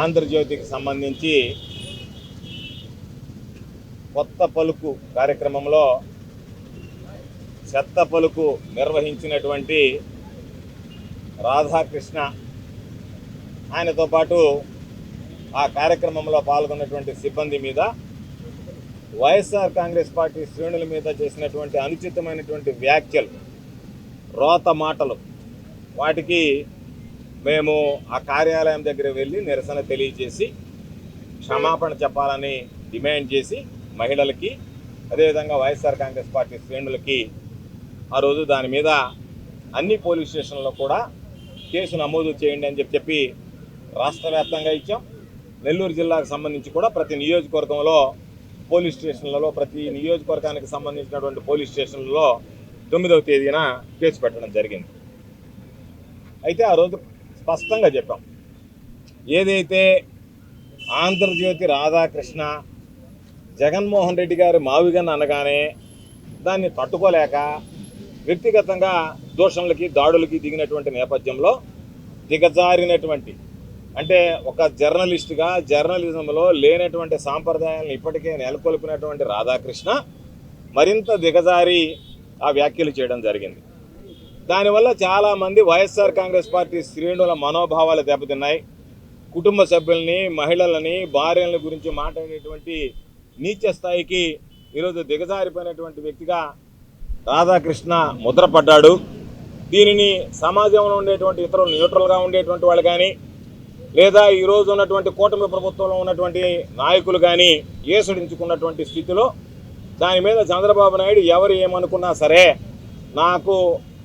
ఆంధ్రజ్యోతికి సంబంధించి కొత్త పలుకు కార్యక్రమంలో చెత్త పలుకు నిర్వహించినటువంటి రాధాకృష్ణ ఆయనతో పాటు ఆ కార్యక్రమంలో పాల్గొన్నటువంటి సిబ్బంది మీద వైఎస్ఆర్ కాంగ్రెస్ పార్టీ శ్రేణుల మీద చేసినటువంటి అనుచితమైనటువంటి వ్యాఖ్యలు, రోత మాటలు, వాటికి మేము ఆ కార్యాలయం దగ్గర వెళ్ళి నిరసన తెలియజేసి క్షమాపణ చెప్పాలని డిమాండ్ చేసి మహిళలకి అదేవిధంగా వైఎస్ఆర్ కాంగ్రెస్ పార్టీ శ్రేణులకి ఆ రోజు దాని మీద అన్ని పోలీస్ స్టేషన్లలో కూడా కేసు నమోదు చేయండి అని చెప్పి రాష్ట్ర వ్యాప్తంగా ఇచ్చాం. నెల్లూరు జిల్లాకు సంబంధించి కూడా ప్రతి నియోజకవర్గంలో పోలీస్ స్టేషన్లలో, ప్రతి నియోజకవర్గానికి సంబంధించినటువంటి పోలీస్ స్టేషన్లలో 9వ తేదీన కేసు పెట్టడం జరిగింది. అయితే ఆ రోజు స్పష్టంగా చెప్పాం, ఏదైతే ఆంధ్రజ్యోతి రాధాకృష్ణ జగన్మోహన్ రెడ్డి గారు మావిగన్ అనగానే దాన్ని తట్టుకోలేక వ్యక్తిగతంగా దూషణలకి దాడులకి దిగినటువంటి నేపథ్యంలో దిగజారినటువంటి, అంటే ఒక జర్నలిస్టుగా జర్నలిజంలో లేనటువంటి సాంప్రదాయాలను ఇప్పటికే నెలకొల్పినటువంటి రాధాకృష్ణ మరింత దిగజారి ఆ వ్యాఖ్యలు చేయడం జరిగింది. దానివల్ల చాలామంది వైఎస్ఆర్ కాంగ్రెస్ పార్టీ శ్రేణుల మనోభావాలు దెబ్బతిన్నాయి. కుటుంబ సభ్యుల్ని, మహిళలని, భార్యల గురించి మాట్లాడేటువంటి నీచ స్థాయికి ఈరోజు దిగజారిపోయినటువంటి వ్యక్తిగా రాధాకృష్ణ ముద్రపడ్డాడు. దీనిని సమాజంలో ఉండేటువంటి ఇతరులు న్యూట్రల్గా ఉండేటువంటి వాళ్ళు కానీ, లేదా ఈరోజు ఉన్నటువంటి కూటమి ప్రభుత్వంలో ఉన్నటువంటి నాయకులు కానీ ఏసడించుకున్నటువంటి స్థితిలో దాని మీద చంద్రబాబు నాయుడు ఎవరు ఏమనుకున్నా సరే నాకు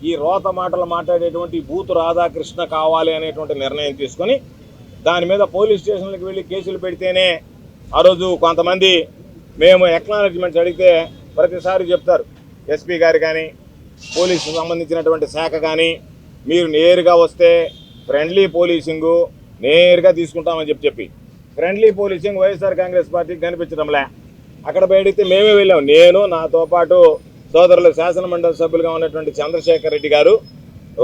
ఈ రోత మాటలు మాట్లాడేటువంటి బూతు రాధాకృష్ణ కావాలి అనేటువంటి నిర్ణయం తీసుకొని దాని మీద పోలీస్ స్టేషన్లకు వెళ్ళి కేసులు పెడితేనే ఆ రోజు కొంతమంది మేము ఎక్నాలజ్మెంట్స్ అడిగితే ప్రతిసారి చెప్తారు, ఎస్పీ గారు కానీ పోలీసుకు సంబంధించినటువంటి శాఖ కానీ మీరు నేరుగా వస్తే ఫ్రెండ్లీ పోలీసింగు నేరుగా తీసుకుంటామని చెప్పి ఫ్రెండ్లీ పోలీసింగ్ వైఎస్ఆర్ కాంగ్రెస్ పార్టీకి కనిపించడంలే. అక్కడ బయటితే మేమే వెళ్ళాం. నేను, నాతో పాటు సోదరులు శాసనమండలి సభ్యులుగా ఉన్నటువంటి చంద్రశేఖర్ రెడ్డి గారు,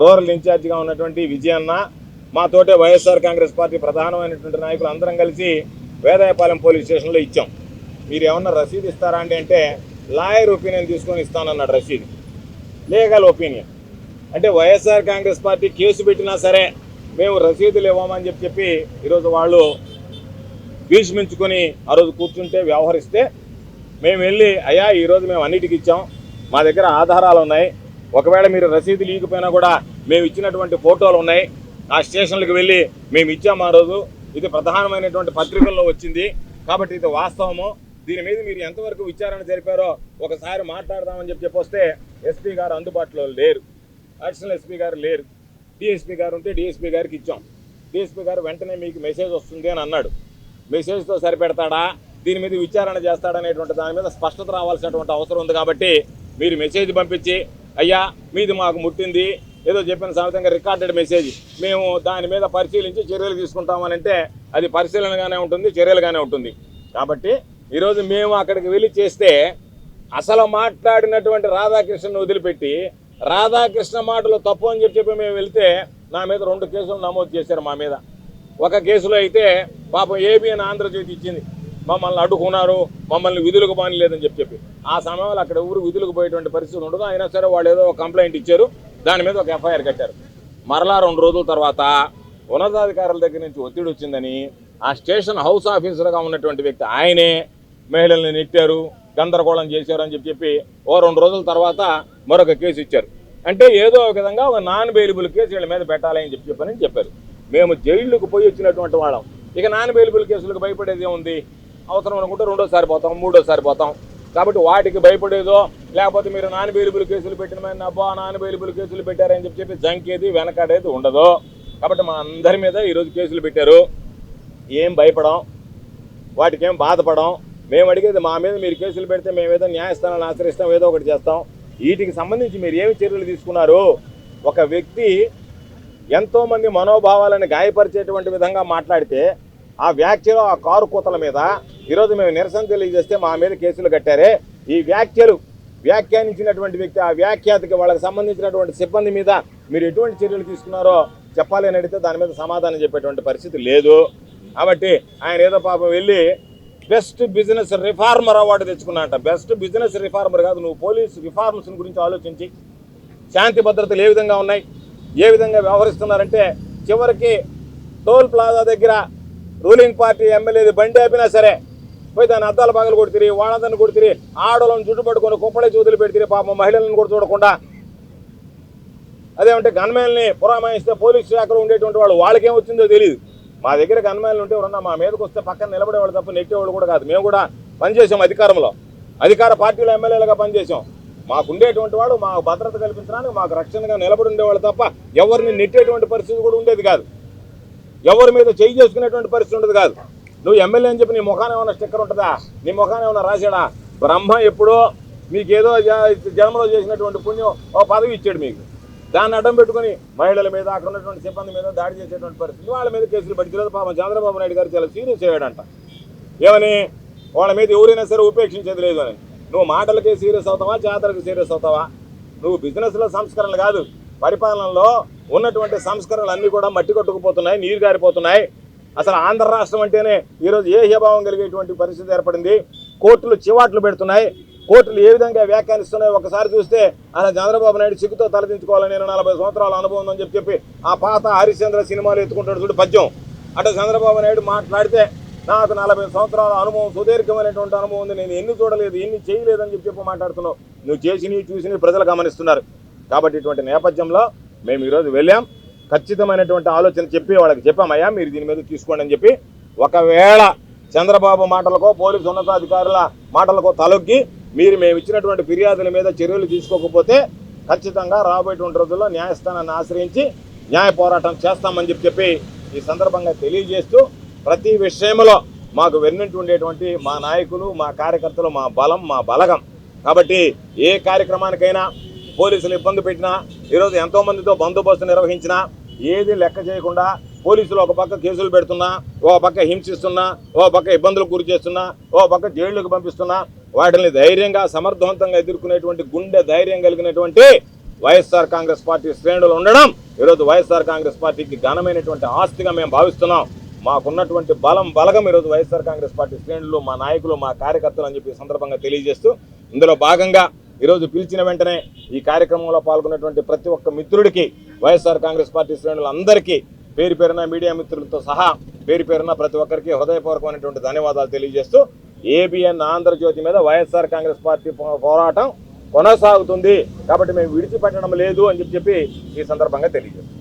రూరల్ ఇన్ఛార్జిగా ఉన్నటువంటి విజయన్న, మాతోటే వైఎస్ఆర్ కాంగ్రెస్ పార్టీ ప్రధానమైనటువంటి నాయకులు అందరం కలిసి వేదాయపాలెం పోలీస్ స్టేషన్లో ఇచ్చాం. మీరు ఏమన్నా రసీదు ఇస్తారా అంటే లాయర్ ఒపీనియన్ తీసుకొని ఇస్తానన్నాడు. రసీదు లీగల్ ఒపీనియన్ అంటే వైఎస్ఆర్ కాంగ్రెస్ పార్టీ కేసు పెట్టినా సరే మేము రసీదులు ఇవ్వమని చెప్పి ఈరోజు వాళ్ళు భీష్మించుకొని ఆ రోజు కూర్చుంటే వ్యవహరిస్తే మేము వెళ్ళి అయ్యా ఈరోజు మేము అన్నిటికి ఇచ్చాం, మా దగ్గర ఆధారాలు ఉన్నాయి, ఒకవేళ మీరు రసీదులు ఇవ్వకపోయినా కూడా మేము ఇచ్చినటువంటి ఫోటోలు ఉన్నాయి, ఆ స్టేషన్లకు వెళ్ళి మేము ఇచ్చాము ఆ రోజు, ఇది ప్రధానమైనటువంటి పత్రికల్లో వచ్చింది కాబట్టి ఇది వాస్తవము, దీని మీద మీరు ఎంతవరకు విచారణ జరిపారో ఒకసారి మాట్లాడదామని చెప్పి వస్తే ఎస్పీ గారు అందుబాటులో లేరు, అడిషనల్ ఎస్పీ గారు లేరు, డిఎస్పీ గారు ఉంటే డిఎస్పీ గారికి ఇచ్చాం. డిఎస్పీ గారు వెంటనే మీకు మెసేజ్ వస్తుంది అని అన్నాడు. మెసేజ్తో సరిపెడతాడా, దీని మీద విచారణ చేస్తాడనేటువంటి దాని మీద స్పష్టత రావాల్సినటువంటి అవసరం ఉంది కాబట్టి మీరు మెసేజ్ పంపించి అయ్యా మీది మాకు ముట్టింది ఏదో చెప్పిన సామెతంగా రికార్డెడ్ మెసేజ్, మేము దాని మీద పరిశీలించి చర్యలు తీసుకుంటామని అంటే అది పరిశీలనగానే ఉంటుంది, చర్యలుగానే ఉంటుంది. కాబట్టి ఈరోజు మేము అక్కడికి వెళ్ళి చేస్తే అసలు మాట్లాడినటువంటి రాధాకృష్ణను వదిలిపెట్టి రాధాకృష్ణ మాటలు తప్పు అని చెప్పి మేము వెళ్తే నా మీద 2 కేసులు నమోదు చేశారు. మా మీద ఒక కేసులో అయితే పాపం ఏబిఎన్ ఆంధ్రజ్యోతి ఇచ్చింది, మమ్మల్ని అడ్డుకున్నారు, మమ్మల్ని విధులకు బాని లేదని చెప్పి ఆ సమయంలో అక్కడ ఊరు విధులకు పోయేటువంటి పరిస్థితి ఉండదు. అయినా సరే వాళ్ళు ఏదో కంప్లైంట్ ఇచ్చారు, దాని మీద ఒక ఎఫ్ఐఆర్ కట్టారు. మరలా 2 రోజుల తర్వాత ఉన్నతాధికారుల దగ్గర నుంచి ఒత్తిడి వచ్చిందని ఆ స్టేషన్ హౌస్ ఆఫీసర్గా ఉన్నటువంటి వ్యక్తి ఆయనే మహిళల్ని నెట్టారు, గందరగోళం చేశారు అని చెప్పి 2 రోజుల తర్వాత మరొక కేసు ఇచ్చారు. అంటే ఏదో ఒక విధంగా ఒక నాన్ బెయిలబుల్ కేసు వీళ్ళ మీద పెట్టాలని చెప్పారు. మేము జైళ్ళకు పోయి వచ్చినటువంటి వాళ్ళం, ఇక నాన్ బెయిలబుల్ కేసులకు భయపడేది ఉంది, అవసరం అనుకుంటే 2వ పోతాం, 3వ పోతాం. కాబట్టి వాటికి భయపడేదో లేకపోతే మీరు నాన్ బెయిలబుల్ కేసులు పెట్టిన మీద అబ్బా నాన్ బెయిలబుల్ కేసులు పెట్టారని చెప్పి జంకేది వెనకాడేది ఉండదు. కాబట్టి మా అందరి మీద ఈరోజు కేసులు పెట్టారు, ఏం భయపడం, వాటికి ఏం బాధపడం. మేము అడిగేది మా మీద మీరు కేసులు పెడితే మేము ఏదో న్యాయస్థానాన్ని ఆశ్రయిస్తాం, ఏదో ఒకటి చేస్తాం. వీటికి సంబంధించి మీరు ఏమి చర్యలు తీసుకున్నారు? ఒక వ్యక్తి ఎంతోమంది మనోభావాలను గాయపరిచేటువంటి విధంగా మాట్లాడితే ఆ వ్యాఖ్యలు, ఆ కారు కూతల మీద ఈరోజు మేము నిరసన తెలియజేస్తే మా మీద కేసులు కట్టారే. ఈ వ్యాఖ్యానించినటువంటి వ్యక్తి, ఆ వ్యాఖ్యాతకి వాళ్ళకి సంబంధించినటువంటి సిబ్బంది మీద మీరు ఎటువంటి చర్యలు తీసుకున్నారో చెప్పాలి అని అడిగితే దాని మీద సమాధానం చెప్పేటువంటి పరిస్థితి లేదు. కాబట్టి ఆయన ఏదో పాపం వెళ్ళి బెస్ట్ బిజినెస్ రిఫార్మర్ అవార్డు తెచ్చుకున్నాట. బెస్ట్ బిజినెస్ రిఫార్మర్ కాదు, నువ్వు పోలీస్ రిఫార్మ్స్ గురించి ఆలోచించి శాంతి భద్రతలు ఏ విధంగా ఉన్నాయి, ఏ విధంగా వ్యవహరిస్తున్నారంటే చివరికి టోల్ ప్లాజా దగ్గర రూలింగ్ పార్టీ ఎమ్మెల్యేది బండి ఆపినా సరే పోయి దాని అద్దాల బాగలు కొడుతుంది, వాళ్ళందరిని కొడుతుంది, ఆడోళ్ళని చుట్టుపట్టుకొని కుప్పలే చూతులు పెడితే పాపం మహిళలను కూడా చూడకుండా. అదేమంటే గన్మెన్లని పురామాయిస్తే పోలీస్ శాఖలో ఉండేటువంటి వాళ్ళు వాళ్ళకేం వచ్చిందో తెలియదు. మా దగ్గర గన్మెన్లు ఉంటే ఎవరన్నా మా మీదకి వస్తే పక్కన నిలబడేవాళ్ళు తప్ప నెట్టేవాళ్ళు కూడా కాదు. మేము కూడా పనిచేసాం అధికారంలో, అధికార పార్టీలో ఎమ్మెల్యేలుగా పనిచేసాం. మాకు ఉండేటువంటి వాడు మాకు భద్రత కల్పించడానికి మాకు రక్షణగా నిలబడి ఉండేవాళ్ళు తప్ప ఎవరిని నెట్టేటువంటి పరిస్థితి కూడా ఉండేది కాదు, ఎవరి మీద చేయి చేసుకునేటువంటి పరిస్థితి ఉండదు కాదు. నువ్వు ఎమ్మెల్యే అని చెప్పి నీ ముఖాన్ని ఏమైనా స్టిక్కర్ ఉంటుందా, నీ ముఖాన్ని ఏమైనా రాశాడా? బ్రహ్మ ఎప్పుడో మీకేదో జన్మలో చేసినటువంటి పుణ్యం ఓ పదవి ఇచ్చాడు మీకు, దాన్ని అడ్డం పెట్టుకుని మహిళల మీద అక్కడ ఉన్నటువంటి సిబ్బంది మీద దాడి చేసేటువంటి పరిస్థితి, వాళ్ళ మీద కేసులు పట్టింది. పాపం చంద్రబాబు నాయుడు గారు చాలా సీరియస్ అయ్యాడంట. ఏమని? వాళ్ళ మీద ఎవరైనా సరే ఉపేక్షించేది లేదు అని. నువ్వు మాటలకే సీరియస్ అవుతావా, జాతరకు సీరియస్ అవుతావా? నువ్వు బిజినెస్లో సంస్కరణలు కాదు, పరిపాలనలో ఉన్నటువంటి సంస్కరణలు అన్నీ కూడా మట్టి కొట్టుకుపోతున్నాయి, నీరు గారిపోతున్నాయి. అసలు ఆంధ్ర రాష్ట్రం అంటేనే ఈరోజు ఏహ్యభావం కలిగేటువంటి పరిస్థితి ఏర్పడింది. కోర్టులు చివాట్లు పెడుతున్నాయి, కోర్టులు ఏ విధంగా వ్యాఖ్యానిస్తున్నాయి ఒకసారి చూస్తే అలా చంద్రబాబు నాయుడు సిగ్గుతో తలదించుకోవాలని నేను 40 సంవత్సరాల అనుభవం అని చెప్పి ఆ పాత హరిశ్చంద్ర సినిమాలు ఎత్తుకుంటాడు చూడు పద్యం, అటు చంద్రబాబు నాయుడు మాట్లాడితే నాకు 40 సంవత్సరాల అనుభవం, సుదీర్ఘమైనటువంటి అనుభవం ఉంది, నేను ఎన్ని చూడలేదు ఎన్ని చేయలేదని చెప్పి మాట్లాడుతున్నావు. నువ్వు చేసినవి చూసినవి ప్రజలు గమనిస్తున్నారు. కాబట్టి ఇటువంటి నేపథ్యంలో మేము ఈరోజు వెళ్ళాం, ఖచ్చితమైనటువంటి ఆలోచన చెప్పి వాళ్ళకి చెప్పామయ్యా మీరు దీని మీద తీసుకోండి అని చెప్పి. ఒకవేళ చంద్రబాబు మాటలకో పోలీసు ఉన్నతాధికారుల మాటలకో తలొగ్గి మేము ఇచ్చినటువంటి ఫిర్యాదుల మీద చర్యలు తీసుకోకపోతే ఖచ్చితంగా రాబోయేటువంటి రోజుల్లో న్యాయస్థానాన్ని ఆశ్రయించి న్యాయ పోరాటం చేస్తామని చెప్పి ఈ సందర్భంగా తెలియజేస్తూ, ప్రతి విషయంలో మాకు వెన్నంటి ఉండేటువంటి మా నాయకులు, మా కార్యకర్తలు, మా బలం, మా బలగం. కాబట్టి ఏ కార్యక్రమానికైనా పోలీసులు ఇబ్బంది పెట్టినా, ఈరోజు ఎంతోమందితో బందోబస్తు నిర్వహించినా ఏది లెక్క చేయకుండా పోలీసులు ఒక పక్క కేసులు పెడుతున్నా, ఓ పక్క హింసిస్తున్నా, ఓ పక్క ఇబ్బందులకు గురి చేస్తున్నా, ఓ పక్క జైళ్లకు పంపిస్తున్నా, వాటిని ధైర్యంగా సమర్థవంతంగా ఎదుర్కొనేటువంటి గుండె ధైర్యం కలిగినటువంటి వైఎస్ఆర్ కాంగ్రెస్ పార్టీ శ్రేణులు ఉండడం ఈరోజు వైఎస్ఆర్ కాంగ్రెస్ పార్టీకి ఘనమైనటువంటి ఆస్తిగా మేము భావిస్తున్నాం. మాకున్నటువంటి బలగం ఈరోజు వైఎస్ఆర్ కాంగ్రెస్ పార్టీ శ్రేణులు, మా నాయకులు, మా కార్యకర్తలు అని చెప్పి సందర్భంగా తెలియజేస్తూ, ఇందులో భాగంగా ఈరోజు పిలిచిన వెంటనే ఈ కార్యక్రమంలో పాల్గొన్నటువంటి ప్రతి ఒక్క మిత్రుడికి వైఎస్ఆర్ కాంగ్రెస్ పార్టీ శ్రేణులందరికీ పేరు పేరున మీడియా మిత్రులతో సహా పేరు పేరున ప్రతి ఒక్కరికి హృదయపూర్వకమైనటువంటి ధన్యవాదాలు తెలియజేస్తూ, ఏబిఎన్ ఆంధ్రజ్యోతి మీద వైఎస్ఆర్ కాంగ్రెస్ పార్టీ పోరాటం కొనసాగుతుంది. కాబట్టి మేము విడిచిపెట్టడం లేదు అని చెప్పి ఈ సందర్భంగా తెలియజేస్తాం.